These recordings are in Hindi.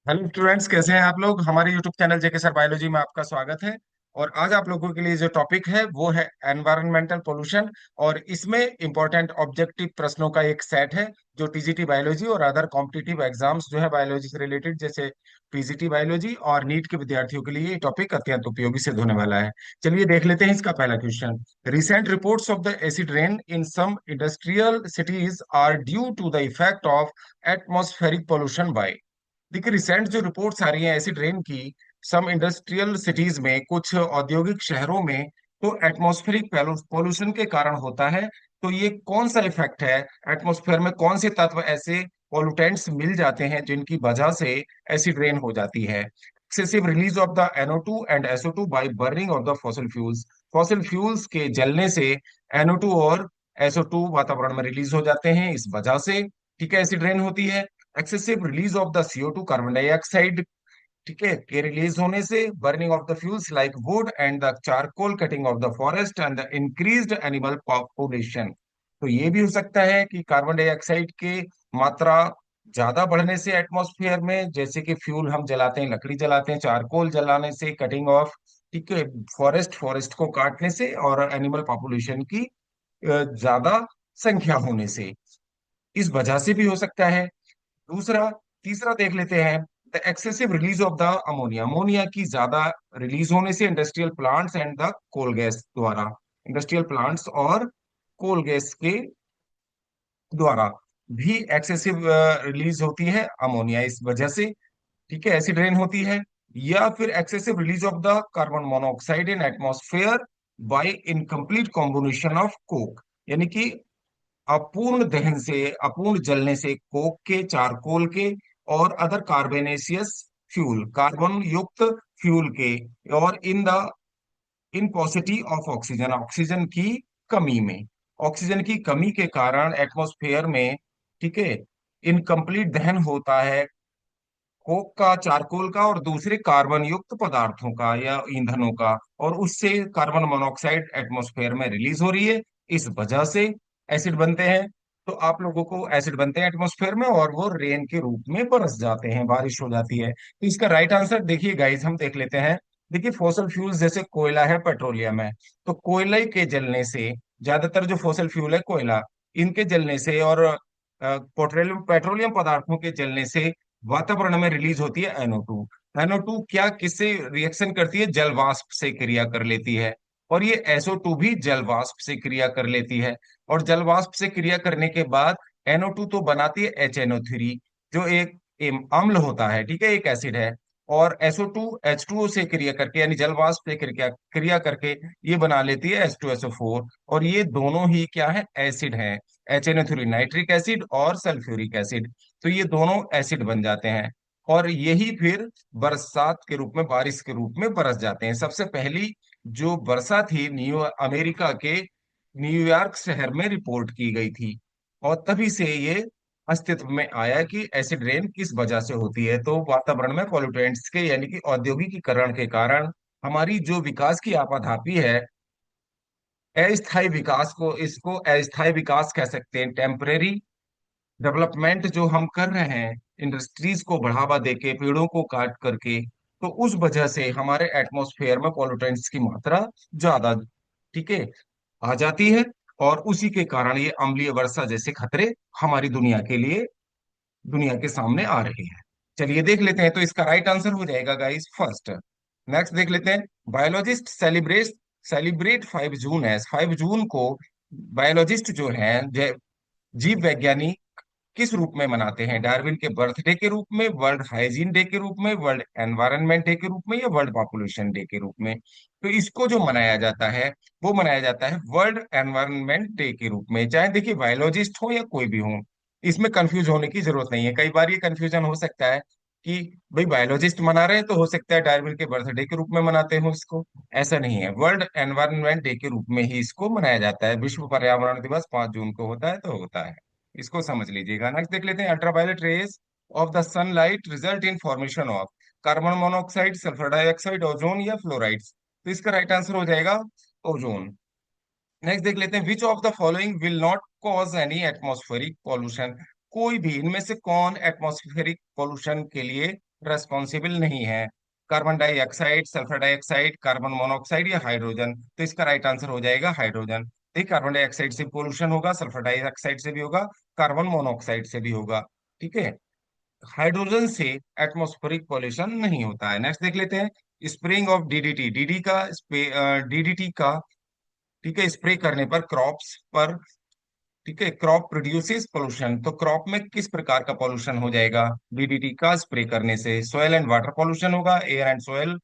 हेलो स्टूडेंट्स, कैसे हैं आप लोग। हमारे यूट्यूब चैनल जेके सर बायोलॉजी में आपका स्वागत है। और आज आप लोगों के लिए जो टॉपिक है वो है एनवायरमेंटल पोल्यूशन। और इसमें इंपॉर्टेंट ऑब्जेक्टिव प्रश्नों का एक सेट है जो टीजीटी बायोलॉजी और अदर कॉम्पिटिटिव एग्जाम्स जो है बायोलॉजी से रिलेटेड, जैसे पीजीटी बायोलॉजी और नीट के विद्यार्थियों के लिए ये टॉपिक अत्यंत उपयोगी सिद्ध होने वाला है। चलिए देख लेते हैं इसका पहला question. Recent reports of the acid rain in some industrial cities are due to the effect of atmospheric pollution by. देखिए, रिसेंट जो रिपोर्ट्स आ रही हैं एसिड रेन की सम इंडस्ट्रियल सिटीज में, कुछ औद्योगिक शहरों में, तो एटमॉस्फेरिक पोल्यूशन के कारण होता है। तो ये कौन सा इफेक्ट है, एटमॉस्फेयर में कौन से तत्व ऐसे पोल्यूटेंट्स मिल जाते हैं जिनकी वजह से एसिड रेन हो जाती है। Excessive release of the NO2 and SO2 by burning of the fossil fuels. Fossil fuels के जलने से NO2 और SO2 वातावरण में रिलीज हो जाते हैं, इस वजह से ठीक है एसिड रेन होती है। Excessive release of the CO2 carbon dioxide, ठीक है, के रिलीज होने से, burning of the fuels like would and the charcoal, cutting of the forest and the increased animal population. तो ये भी हो सकता है कि कार्बन डाइऑक्साइड की मात्रा ज्यादा बढ़ने से एटमॉस्फेयर में, जैसे कि फ्यूल हम जलाते हैं, लकड़ी जलाते हैं, चारकोल जलाने से, कटिंग ऑफ, ठीक है, फॉरेस्ट को काटने से, और एनिमल पॉपुलेशन की ज्यादा संख्या होने से, इस वजह से भी हो सकता है। दूसरा, तीसरा देख लेते हैं। The excessive release of the ammonia, ammonia की ज्यादा रिलीज होने से industrial plants and the coal gas द्वारा, इंडस्ट्रियल प्लांट्स और कोल गैस के द्वारा भी एक्सेसिव रिलीज होती है अमोनिया, इस वजह से ठीक है एसिड रेन होती है। या फिर excessive release of the carbon monoxide in atmosphere by incomplete combination of coke, यानी कि अपूर्ण दहन से, अपूर्ण जलने से, कोक के, चारकोल के और अदर कार्बोनेशियस फ्यूल, कार्बन युक्त फ्यूल के, और इन पॉसिटी ऑफ ऑक्सीजन, ऑक्सीजन की कमी में, ऑक्सीजन की कमी के कारण एटमॉस्फेयर में, ठीक है, इनकम्प्लीट दहन होता है कोक का, चारकोल का और दूसरे कार्बन युक्त पदार्थों का या ईंधनों का, और उससे कार्बन मोनोऑक्साइड एटमॉस्फेयर में रिलीज हो रही है, इस वजह से एसिड बनते हैं। तो आप लोगों को एसिड बनते हैं एटमॉस्फेयर में और वो रेन के रूप में बरस जाते हैं, बारिश हो जाती है। तो इसका राइट आंसर देखिए गाइस, हम देख लेते हैं। देखिए, फॉसल फ्यूल्स जैसे कोयला है, पेट्रोलियम है, तो कोयले के जलने से, ज्यादातर जो फॉसल फ्यूल है कोयला, इनके जलने से और पेट्रोलियम पेट्रोलियम पदार्थों के जलने से वातावरण में रिलीज होती है NO2। NO2 क्या, किससे रिएक्शन करती है, जल वाष्प से क्रिया कर लेती है। और ये SO2 भी जल वाष्प से क्रिया कर लेती है। और जल वाष्प से क्रिया करने के बाद NO2 तो बनाती है HNO3, जो एक अम्ल होता है, ठीक है, एक एसिड है। और SO2 H2O से क्रिया करके, यानी जल वाष्प से क्रिया क्रिया करके ये बना लेती है H2SO4। और ये दोनों ही क्या है, एसिड है। HNO3 नाइट्रिक एसिड और सल्फ्यूरिक एसिड, तो ये दोनों एसिड बन जाते हैं। और यही फिर बरसात के रूप में, बारिश के रूप में बरस जाते हैं। सबसे पहली जो वर्षा थी न्यू अमेरिका के न्यूयॉर्क शहर में रिपोर्ट की गई थी, और तभी से ये अस्तित्व में आया कि एसिड रेन किस वजह से होती है। तो वातावरण में पॉल्यूटेंट्स के, यानी कि औद्योगिकीकरण के कारण हमारी जो विकास की आपाधापी है, अस्थायी विकास को, इसको अस्थायी विकास कह सकते हैं, टेम्परेरी डेवलपमेंट जो हम कर रहे हैं, इंडस्ट्रीज को बढ़ावा देके, पेड़ों को काट करके, तो उस वजह से हमारे एटमॉस्फेयर में पॉल्यूटेंट्स की मात्रा ज्यादा, ठीक है, आ जाती है। और उसी के कारण ये अम्लीय वर्षा जैसे खतरे हमारी दुनिया के लिए, दुनिया के सामने आ रहे हैं। चलिए देख लेते हैं, तो इसका राइट आंसर हो जाएगा गाइस फर्स्ट। नेक्स्ट देख लेते हैं। बायोलॉजिस्ट सेलिब्रेट सेलिब्रेट 5 जून है, 5 जून को बायोलॉजिस्ट जो है, जीव वैज्ञानिक, किस रूप में मनाते हैं, डार्विन के बर्थडे के रूप में, वर्ल्ड हाइजीन डे के रूप में, वर्ल्ड एनवायरनमेंट डे के रूप में, या वर्ल्ड पॉपुलेशन डे के रूप में। तो इसको जो मनाया जाता है वो मनाया जाता है वर्ल्ड एनवायरनमेंट डे के रूप में। चाहे देखिए बायोलॉजिस्ट हो या कोई भी हो, इसमें कंफ्यूज होने की जरूरत नहीं है। कई बार ये कंफ्यूजन हो सकता है कि भाई बायोलॉजिस्ट मना रहे हैं तो हो सकता है डार्विन के बर्थडे के रूप में मनाते हो इसको। ऐसा नहीं है, वर्ल्ड एनवायरनमेंट डे के रूप में ही इसको मनाया जाता है। विश्व पर्यावरण दिवस 5 जून को होता है, तो होता है, इसको समझ लीजिएगा। नेक्स्ट देख लेते हैं। Ultraviolet rays of the sunlight result in formation of carbon monoxide, sulphur dioxide, ozone या फ्लोराइड्स। तो इसका राइट आंसर हो जाएगा ओजोन। नेक्स्ट देख लेते हैं। Which of the following will not cause any atmospheric pollution. कोई भी इनमें से कौन एटमॉस्फेरिक पॉल्यूशन के लिए रेस्पॉन्सिबल नहीं है। Carbon dioxide, sulphur dioxide, carbon monoxide या हाइड्रोजन, तो इसका राइट आंसर हो जाएगा हाइड्रोजन। ठीक, कार्बन डाइऑक्साइड से पोल्यूशन होगा, सल्फर डाइऑक्साइड से भी होगा, कार्बन मोनोऑक्साइड से भी होगा। ठीक है, हाइड्रोजन से एटमॉस्फेरिक पॉल्यूशन नहीं होता है। नेक्स्ट देख लेते हैं, स्प्रेइंग ऑफ डीडीटी। डीडीटी का, ठीक है, स्प्रे करने पर क्रॉप्स पर, ठीक है, क्रॉप प्रोड्यूसेस पोल्यूशन, तो क्रॉप में किस प्रकार का पोल्यूशन हो जाएगा डीडीटी का स्प्रे करने से? सॉयल एंड वाटर पोल्यूशन होगा, air and soil,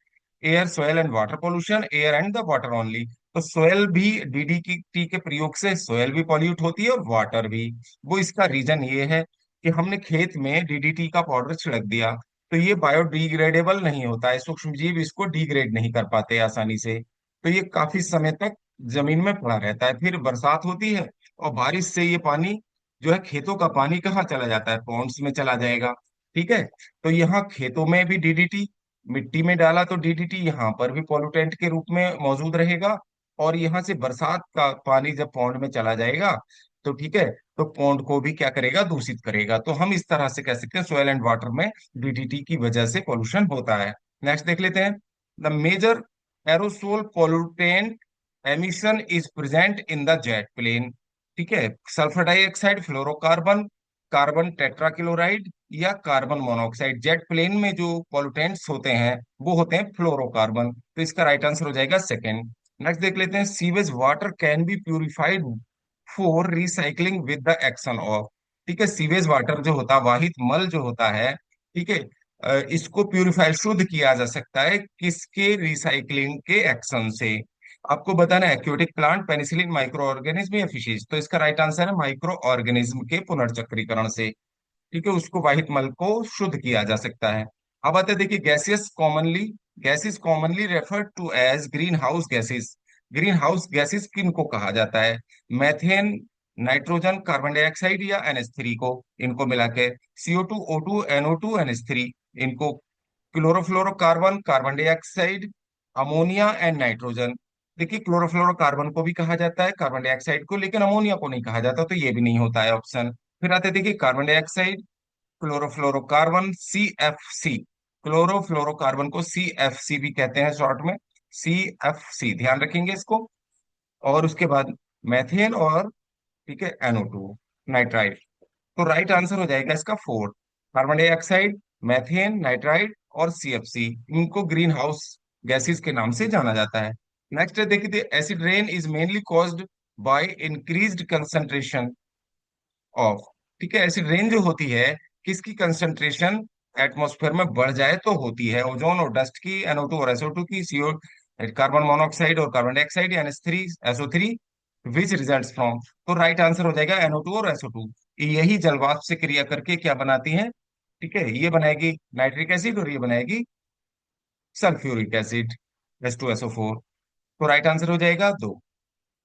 air soil and water pollution, air and the water only. तो सॉयल भी डीडीटी के प्रयोग से सॉयल भी पॉल्यूट होती है और वाटर भी। वो इसका रीजन ये है कि हमने खेत में डीडीटी का पाउडर छिड़क दिया, तो ये बायोडिग्रेडेबल नहीं होता है, सूक्ष्म जीव इसको डिग्रेड नहीं कर पाते आसानी से, तो ये काफी समय तक जमीन में पड़ा रहता है। फिर बरसात होती है और बारिश से ये पानी जो है, खेतों का पानी कहाँ चला जाता है? पॉन्ड्स में चला जाएगा। ठीक है, तो यहाँ खेतों में भी डीडीटी, मिट्टी में डाला तो डीडीटी यहाँ पर भी पॉल्यूटेंट के रूप में मौजूद रहेगा। और यहाँ से बरसात का पानी जब पौंड में चला जाएगा, तो ठीक है, तो पौंड को भी क्या करेगा? दूषित करेगा। तो हम इस तरह से कह सकते हैं सोयल एंड वाटर में डीडीटी की वजह से पॉल्यूशन होता है। नेक्स्ट देख लेते हैं, the major aerosol pollutant emission is present in the jet plane. ठीक है, sulphur dioxide, fluorocarbon, carbon tetrachloride या कार्बन मोनोऑक्साइड। जेट प्लेन में जो पॉल्यूटेंट्स होते हैं वो होते हैं फ्लोरोकार्बन, तो इसका राइट आंसर हो जाएगा सेकंड। नेक्स्ट देख लेते हैं, sewage water can be purified for recycling with the action of. ठीक है, सीवेज वाटर जो होता है, वाहित मल जो होता है, ठीक है, इसको प्यूरिफाई, शुद्ध किया जा सकता है किसके? रिसाइकलिंग के एक्शन से। आपको बताना है aquatic plant, penicillin, micro organism या फिशेज, तो इसका राइट आंसर है माइक्रो ऑर्गेनिज्म के पुनर्चक्रीकरण से। ठीक है, उसको वाहित मल को शुद्ध किया जा सकता है। अब आते हैं, देखिए, gases commonly referred to as greenhouse gases. Greenhouse gases किन को कहा जाता है? मैथेन, नाइट्रोजन, कार्बन डाइऑक्साइड या NH3 को, इनको मिला के CO2, O2, NO2, NH3, इनको chlorofluorocarbon, carbon dioxide, ammonia and nitrogen. देखिए, क्लोरोफ्लोरोकार्बन को भी कहा जाता है, कार्बन डाइऑक्साइड को, लेकिन अमोनिया को नहीं कहा जाता, तो ये भी नहीं होता है ऑप्शन। फिर आते हैं, देखिए, carbon dioxide, chlorofluorocarbon, CFC। Chlorofluorocarbon को CFC भी कहते हैं शॉर्ट में, CFC, ध्यान रखेंगे इसको। और उसके बाद मैथेन और, ठीक है, NO2, नाइट्राइड। तो राइट आंसर हो जाएगा इसका fourth, carbon dioxide, methane, nitride और CFC, इनको ग्रीन हाउस गैसेस के नाम से जाना जाता है। नेक्स्ट है, देखिए, acid rain is mainly caused by increased concentration of. ठीक है, एसिड रेन जो होती है, किसकी कंसंट्रेशन एटमॉस्फेयर में बढ़ जाए तो होती है? ओजोन और डस्ट की, NO2 और SO2 की, CO, कार्बन मोनोऑक्साइड और carbon dioxide, NH3, SO3, which results from. तो राइट आंसर हो जाएगा NO2 और SO2। यही जल वाष्प से क्रिया करके क्या बनाती हैं? ठीक है, ये बनाएगी नाइट्रिक एसिड और ये बनाएगी सल्फ्यूरिक एसिड, H2SO4। तो राइट आंसर हो जाएगा दो।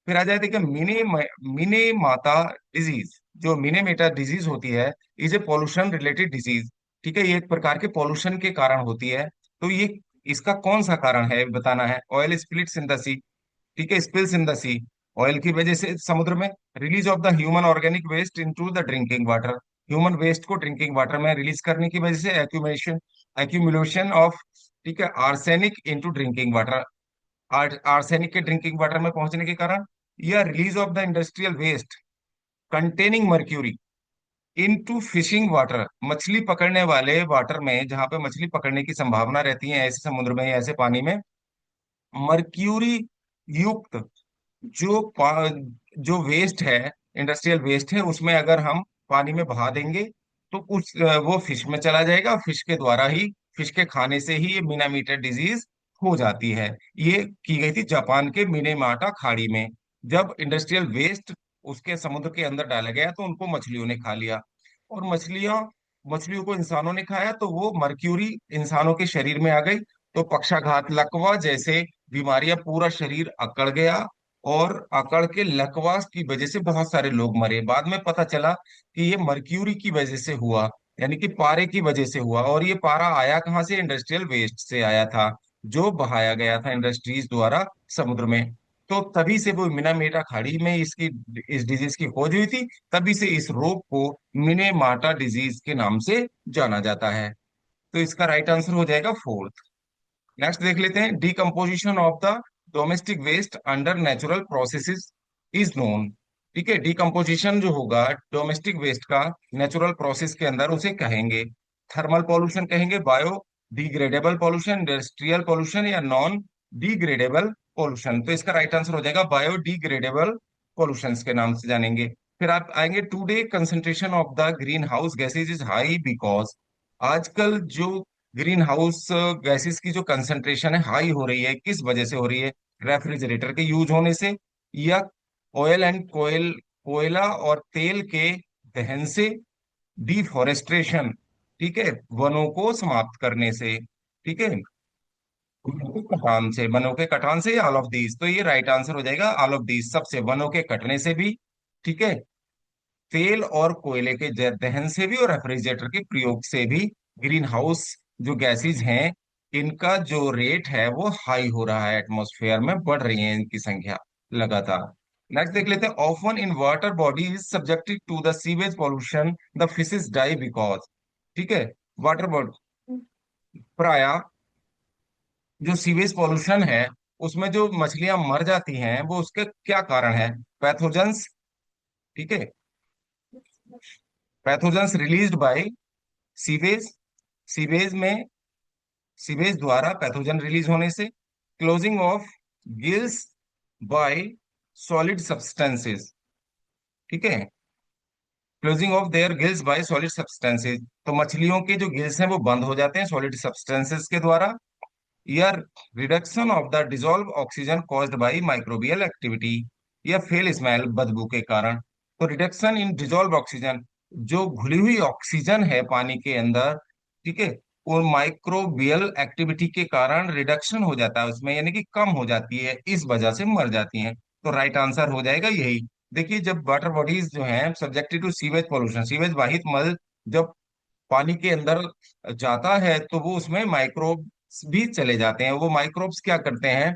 फिर आ जाए, देखिए, मिने माता डिजीज, जो मिनेमेटा डिजीज होती है, is a pollution related disease. ठीक है, ये एक प्रकार के पॉल्यूशन के कारण होती है। तो ये, इसका कौन सा कारण है बताना है। Oil spills in the sea. ठीक है, spills in the sea, oil की वजह से समुद्र में। Release of the human organic waste into the drinking water, human waste को ड्रिंकिंग वाटर में रिलीज करने की वजह से एक्यूमुलेशन ऑफ, ठीक है, arsenic into drinking water, arsenic के ड्रिंकिंग वाटर में पहुंचने के कारण। या release of the industrial waste containing mercury into fishing water, मछली पकड़ने वाले वाटर में, जहां पे मछली पकड़ने की संभावना रहती है, ऐसे समुद्र में या ऐसे पानी में, मर्क्यूरी युक्त जो जो वेस्ट है, इंडस्ट्रियल वेस्ट है, उसमें अगर हम पानी में बहा देंगे, तो वो फिश में चला जाएगा, फिश के द्वारा ही, फिश के खाने से ही ये मिनामीटर डिजीज हो जाती है। ये की गई थी जापान के मिनेमाटा खाड़ी में, जब इंडस्ट्रियल वेस्ट उसके समुद्र के अंदर डाला गया तो उनको मछलियों ने खा लिया, और मछलियों को इंसानों ने खाया, तो वो मर्क्यूरी इंसानों के शरीर में आ गई। तो पक्षाघात, लकवा जैसे बीमारियां, पूरा शरीर अकड़ गया, और अकड़ के लकवा की वजह से बहुत सारे लोग मरे। बाद में पता चला कि ये मर्क्यूरी की वजह से हुआ, यानी कि पारे की वजह से हुआ। और ये पारा आया कहाँ से? इंडस्ट्रियल वेस्ट से आया था, जो बहाया गया था इंडस्ट्रीज द्वारा समुद्र में। तो तभी से वो मिनामेटा खाड़ी में इसकी, इस डिजीज की खोज हुई थी। तभी से इस रोग को मिनेमाटा डिजीज के नाम से जाना जाता है। तो इसका राइट आंसर हो जाएगा फोर्थ। नेक्स्ट देख लेते हैं, decomposition of the domestic waste under natural processes is known. ठीक है, डीकम्पोजिशन जो होगा डोमेस्टिक वेस्ट का नेचुरल प्रोसेस के अंदर, उसे कहेंगे थर्मल पॉल्यूशन कहेंगे, biodegradable pollution, industrial pollution, या नॉन डिग्रेडेबल पॉल्यूशन। तो इसका राइट आंसर हो जाएगा बायो डिग्रेडेबल पॉल्यूशन के नाम से जानेंगे। फिर आप आएंगे, today concentration of the green house gases is high because. आजकल जो ग्रीन हाउस गैसेस की जो कंसंट्रेशन है हाई हो रही है, किस वजह से हो रही है? रेफ्रिजरेटर के यूज होने से, या ऑयल एंड कोयला और तेल के दहन से, डिफोरेस्ट्रेशन, ठीक है, वनों को समाप्त करने से, ठीक है, वनों के कटान से, ऑल ऑफ दीज। तो ये राइट आंसर हो जाएगा ऑल ऑफ दीज, सबसे, वनों के कटने से भी, ठीक है, तेल और कोयले के दहन से भी, और रेफ्रिजरेटर के प्रयोग से भी ग्रीन हाउस जो गैसेज हैं, इनका जो रेट है वो हाई हो रहा है, एटमॉस्फेयर में बढ़ रही है इनकी संख्या लगातार। नेक्स्ट देख लेते हैं, often in water body is subjected to the sewage pollution the fishes die because. ठीक है, वाटर बॉडी, प्राय जो सीवेज पॉल्यूशन है उसमें जो मछलियां मर जाती हैं वो उसके क्या कारण है? पैथोजेंस, ठीक है, pathogens released by sewage, sewage में, सीवेज द्वारा पैथोजन रिलीज होने से, closing of gills bye solid substances, ठीक है, closing of their gills bye solid substances, तो मछलियों के जो गिल्स हैं वो बंद हो जाते हैं सॉलिड सब्सटेंसेस के द्वारा, या reduction of the dissolve oxygen caused by microbial activity, या फेल स्मेल, बदबू के कारण। तो रिडक्शन इन डिजोल्व ऑक्सीजन, जो घुली हुई ऑक्सीजन है पानी के अंदर, ठीक है, वो माइक्रोबियल एक्टिविटी के कारण रिडक्शन हो जाता है उसमें, यानी कि कम हो जाती है, इस वजह से मर जाती हैं। तो राइट आंसर हो जाएगा यही। देखिए, जब वाटर बॉडीज जो हैं subjected to sewage pollution, sewage वाहित मल जब पानी के अंदर जाता है तो वो उसमें माइक्रोब्स भी चले जाते हैं। वो माइक्रोब्स क्या करते हैं?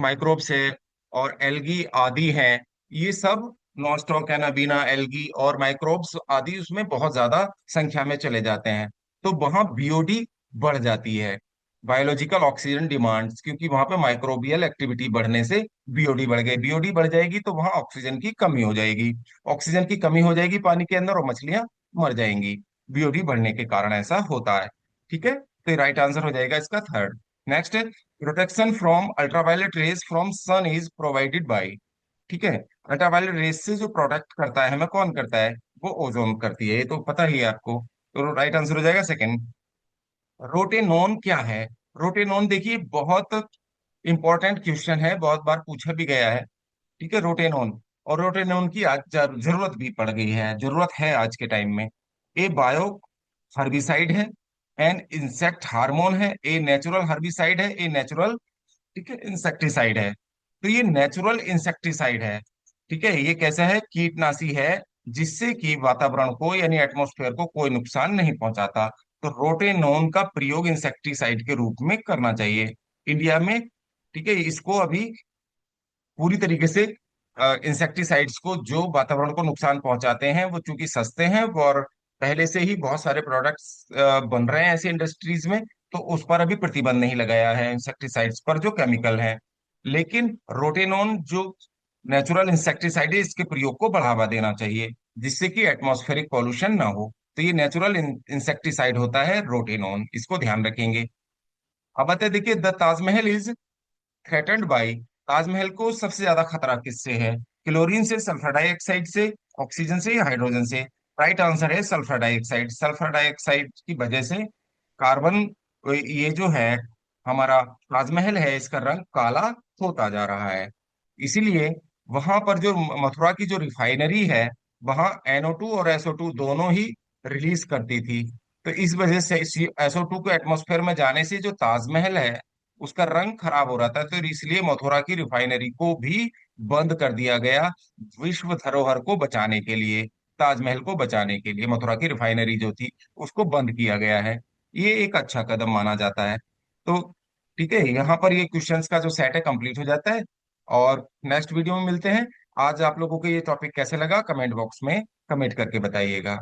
माइक्रोब्स है और एल्गी आदि हैं, ये सब नॉस्टॉक एनाबीना एल्गी और माइक्रोब्स आदि उसमें बहुत ज्यादा संख्या में चले जाते हैं। तो वहां बीओडी बढ़ जाती है, बायोलॉजिकल ऑक्सीजन डिमांड्स, क्योंकि वहां पे माइक्रोबियल एक्टिविटी बढ़ने से बीओडी बढ़ गई, बीओडी बढ़ जाएगी तो वहां ऑक्सीजन की कमी हो जाएगी, ऑक्सीजन की कमी हो जाएगी पानी के अंदर और मछलियां मर जाएंगी। बीओडी बढ़ने के कारण ऐसा होता है। ठीक है, तो राइट आंसर हो जाएगा इसका थर्ड। नेक्स्ट है, protection from ultraviolet rays from sun is provided by. ठीक है, अल्ट्रावायलेट रेज से जो प्रोटेक्ट करता है हमें, कौन करता है? वो ओजोन करती है, ये तो पता ही है आपको। तो राइट आंसर हो जाएगा सेकंड। रोटेनॉन क्या है? रोटेनॉन देखिए बहुत इंपॉर्टेंट क्वेश्चन है, बहुत बार पूछा भी गया है। ठीक है, रोटेनॉन, और रोटेनॉन की आज जरूरत भी पड़ गई है, जरूरत है आज के टाइम में। ए बायो हर्बिसाइड है, एन इंसेक्ट हार्मोन है, ए नेचुरल हर्बिसाइड है, ए नेचुरल, ठीक है, इंसेक्टिसाइड है। तो ये नेचुरल इंसेक्टिसाइड है। ठीक है, ये कैसा है? कीटनाशी है, जिससे कि वातावरण को यानी एटमॉस्फेयर को कोई नुकसान नहीं पहुंचाता। तो रोटेनोन का प्रयोग इंसेक्टिसाइड के रूप में करना चाहिए इंडिया में। ठीक है, इसको अभी पूरी तरीके से इंसेक्टिसाइड्स को जो वातावरण को नुकसान पहुंचाते हैं वो चूंकि सस्ते हैं, और पहले से ही बहुत सारे प्रोडक्ट्स बन रहे हैं ऐसे इंडस्ट्रीज में, तो उस पर अभी प्रतिबंध नहीं लगाया है इंसेक्टिसाइड्स पर जो केमिकल हैं। लेकिन रोटेनोन जो नेचुरल इंसेक्टिसाइड है, इसके प्रयोग को बढ़ावा देना चाहिए, जिससे कि एटमॉस्फेरिक पॉल्यूशन ना हो। तो ये नेचुरल इंसेक्टिसाइड होता है रोटेनोन, इसको ध्यान रखेंगे। अब बता देखिए, the Taj Mahal is threatened by, Taj Mahal को सबसे ज्यादा खतरा किससे है? क्लोरीन से, सल्फर डाइऑक्साइड से, ऑक्सीजन से, या हाइड्रोजन से? राइट आंसर है सल्फर डाइऑक्साइड। सल्फर डाइऑक्साइड की वजह से कार्बन, ये जो है हमारा ताजमहल है, इसका रंग काला होता जा रहा है। इसीलिए वहां पर जो मथुरा की जो रिफाइनरी है, वहां NO2 और SO2 दोनों ही रिलीज करती थी। तो इस वजह से SO2 को एटमॉस्फेयर में जाने से जो ताजमहल है उसका रंग खराब हो रहा था, तो इसलिए मथुरा की रिफाइनरी को भी बंद कर दिया गया, विश्व धरोहर को बचाने के लिए, ताजमहल को बचाने के लिए मथुरा की रिफाइनरी जो थी उसको बंद किया गया है। ये एक अच्छा कदम माना जाता है। तो ठीक है, यहाँ पर ये क्वेश्चंस का जो सेट है कंप्लीट हो जाता है, और नेक्स्ट वीडियो में मिलते हैं। आज आप लोगों को ये टॉपिक कैसे लगा कमेंट बॉक्स में कमेंट करके बताइएगा।